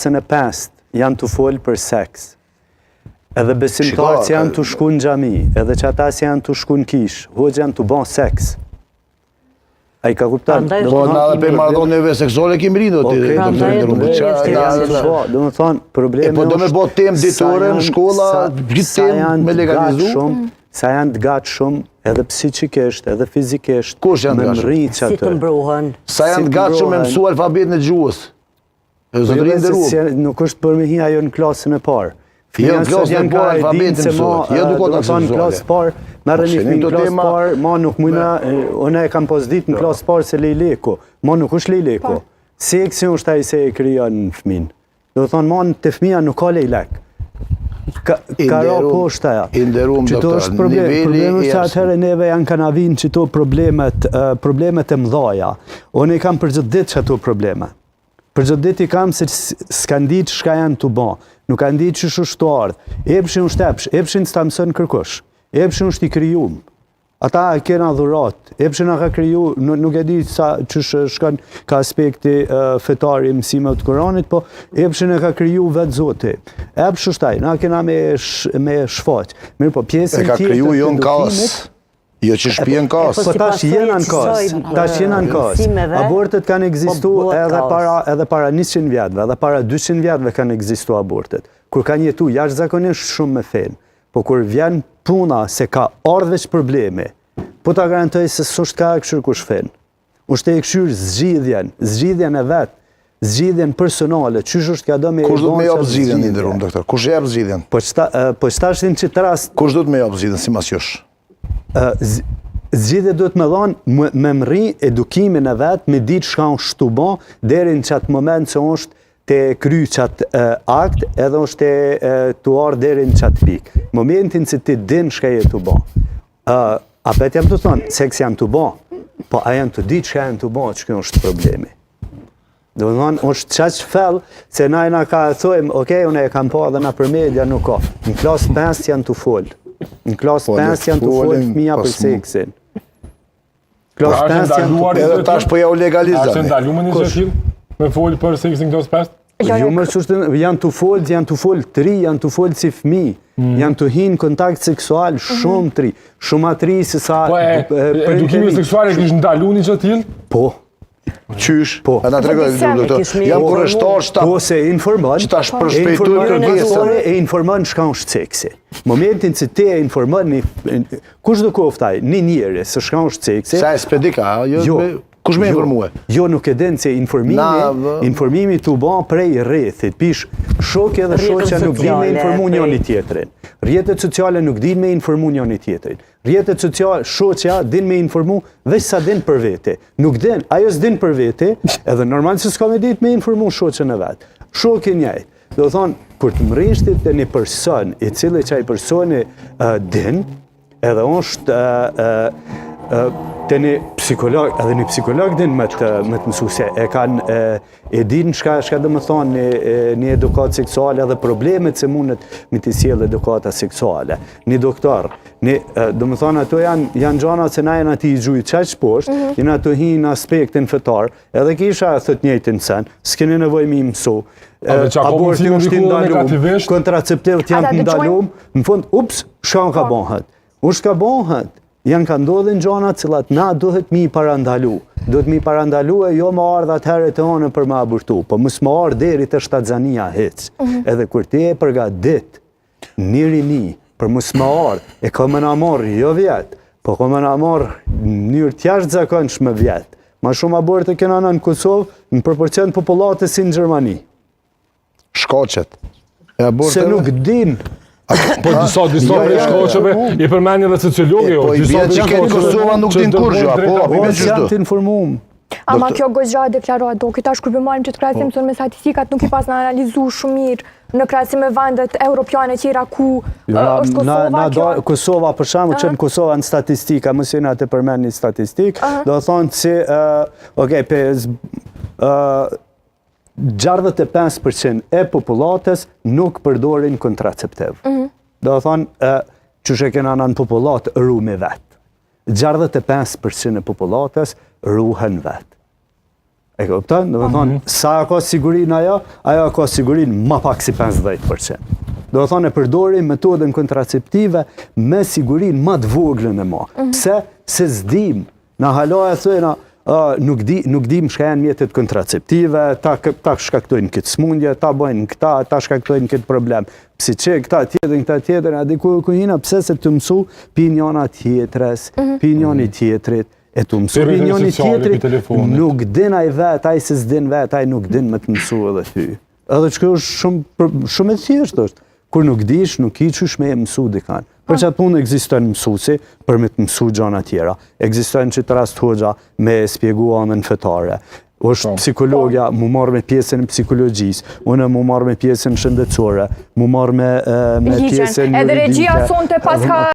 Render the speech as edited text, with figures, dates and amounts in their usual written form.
klasën e 5 janë të folë për seks, edhe besimtarët janë të shku në xhami, edhe që ata janë të shku në kish, hoxha janë të bon seks. A i ka kuptan? Po, në edhe për maratoneve seksuale kemi rinë, do më thonë, problemi po do me bo tem ditore në shkolla, gjithë tem me legalizu. Sa janë të gatë shumë, edhe psikisht, edhe fizikisht, me mri që atë. Si të mbruhen. Sa janë të gatë shumë me mësu alfabet në gjuhës. Nuk është për me hi ajo në klasën e parë. Jo, në klasën e parë alfabetin mësuat. Jo, duko të në klasë parë, merë një fmi në klasë parë, ma nuk mujna, une e kam pas ditë në klasë parë se lejleko. Ma nuk është lejleko. Seksi është ai se e krija në fmin. Do të thonë, ma në të fmija nuk ka lejlek. Ka ra poshta ja. Qëto është problemi që atëherë neve janë kanavin qëto problemet e mdhaja. Unë i kam për gjithë ditë që ato probleme. Për gjithë ditë i kam se s'kan ditë shka janë të ba. Nuk kanë ditë që shu shtu ardhë. Epshin është epsh, epshin s'ta mësën kërkush. Epshin është i kryum. Ata kena dhurat. Epshin a ka kryu, nuk e di sa që shkan ka aspekti fetari mësime të Kuranit, po epshin e ka kryu vetë Zoti. Epsh është taj, na kena me shfaq. Mirë po pjesën tjetër të edukimit... E ka kryu jo në kasë. Jo që shpje në kasë. Po tash jena në kasë. Tash jena në kasë. Abortet kanë egzistu edhe para 100 vjetëve, edhe para 200 vjetëve kanë egzistu abortet. Kur kanë jetu jashtëzakonisht shumë me fenë. Po kur vjen puna se ka ardhveç probleme, po ta garantoj se s'është ka e këshur kush fenë. Ushte e këshur zgjidhjen e vetë, zgjidhjen personale, qysh është ka do me... Kush do të me jopë zgjidhjen një ndërrum, doktor? Kush jepë zgjidhjen? Po qëta është në qitë rast... Kush do të me jopë zgjidhjen, si mas josh? Zgjidhje do të me dhonë me mri edukimin e vetë, me ditë shka unë shtu ba, deri në qatë moment që është të kry qatë akt, edhe është të arë deri në qatë pikë. Momentin që ti din shka je të ba. A pet jam të thonë, seks jam të ba, po a jam të ditë shka jam të ba, që kjo është problemi. Do të thonë, është qaq fell, se na ka thojmë, okej, une e kam pa dhe na për media nuk ka. Në klasë 5 janë të folë. Në klasë 5 janë të folë fëmija për seksin. Klasë 5 janë të folë. Edhe tash po ja u legalizat. A që ndalume një qëtil me folë për seksin klasë 5? Jo më qështë janë të folë të ri, janë të folë si fëmi, janë të hinë kontakt seksual shumë të ri, shumë atëri se sa... Po edukimi seksual e kishë ndalu një qëtil? Po. Qysh? Po. A na tregoj, doktor, jam kurështar që ta... Po se informon, që ta shpërshpejtuj kërkesën. E informon shka është seksi. Momentin që te e informon, kush do koftaj, një njeri, se shka është seksi... Sa e spedika, kush me informue? Jo, nuk e den se informimi të ba prej rrethit. Pish, shokja dhe shoqja nuk din me informu njëni tjetërin. Rjetet sociale nuk din me informu njëni tjetërin. Rjetet sociale, shoqja din me informu veç sa din për vete. Nuk din, ajo s'din për vete, edhe normal se s'ka me dit me informu shoqën e vetë. Shokje njëjtë. Do thonë, kur të mrishtit të një person, i cili që i personi din, edhe është të një psikolog, edhe një psikolog din me të mësu se e din shka dhe më thonë një edukat seksuale edhe problemet se mundet me të sjellë edukata seksuale. Një doktor, do më thonë ato janë gjana se na janë ati i gjujë qaq poshtë, janë ato hi në aspektin fetar, edhe kisha thët njëjtin sen, s'keni nevoj mi mësu, aborti është indalum, kontraceptivët janë indalum, në fund, ups, shka ka bëhet. Ushtë ka bëhet, janë ka ndodhin gjona cilat na duhet mi parandalu. Duhet mi parandalu e jo më ardhë atëherë të onë për më abortu, po mësë më ardhë deri të shtazania hec. Edhe kur ti e përga dit, një rini, për mësë më ardhë, e ka më në amorë jo vjetë, po ka më në amorë njërë tjashtë zakonshme vjetë. Ma shumë aborte kena në Kosovë, në proporcion populatës si në Gjermani. Shkaqet. Se nuk din. Po disa prej shkaqeve i përmendin dhe sociologë, po i bie që ke Kosova nuk din kurrë, apo janë të informuar. Ama kjo gojja deklarohet do tash kur bëjmë që të krahasim tonë me statistikat nuk i pas në analizu shumë mirë në krahasim me vendet europiane tjera ku është Kosova kjo. Kosova për shembull që në Kosova në statistika, mos jeni atë përmendni statistikë, do thonë se 65% e popullatës nuk përdorin kontraceptiv. Do thonë, që që kena në populatë ru me vetë. 65% e popullatës ruhen vetë. E kupton? Do të thonë, sa ka sigurinë ajo ka sigurinë më pak si 50%. Do të thonë, e përdori metodën kontraceptive me sigurinë më të voglën e ma. Pse? Se s'dim. Na haloja thëna, nuk dim shka janë mjetet kontraceptive, ta shkaktojnë këtë smundje, ta bojnë këta, ta shkaktojnë këtë problem. Psi që këta tjetër, a di ku hina, pse se të mësu pi njona tjetres, pi njoni tjetrit, e të mësu pi njoni tjetrit, nuk din ai vet, ai se s'din vet, ai nuk din me të mësu edhe ty. Edhe që është shumë e thjeshtë është. Kur nuk dish, nuk i qysh me mësu dikan. Për që atë punë egzistojnë mësusi për me të mësu gjana tjera. Egzistojnë që të rast hoxha me spjegu anën fetare. është psikologja, mu marrë me pjesën e psikologjisë, unë mu marrë me pjesën shëndetësore, mu marrë me pjesën juridike. Edhe regjia sonte pas ka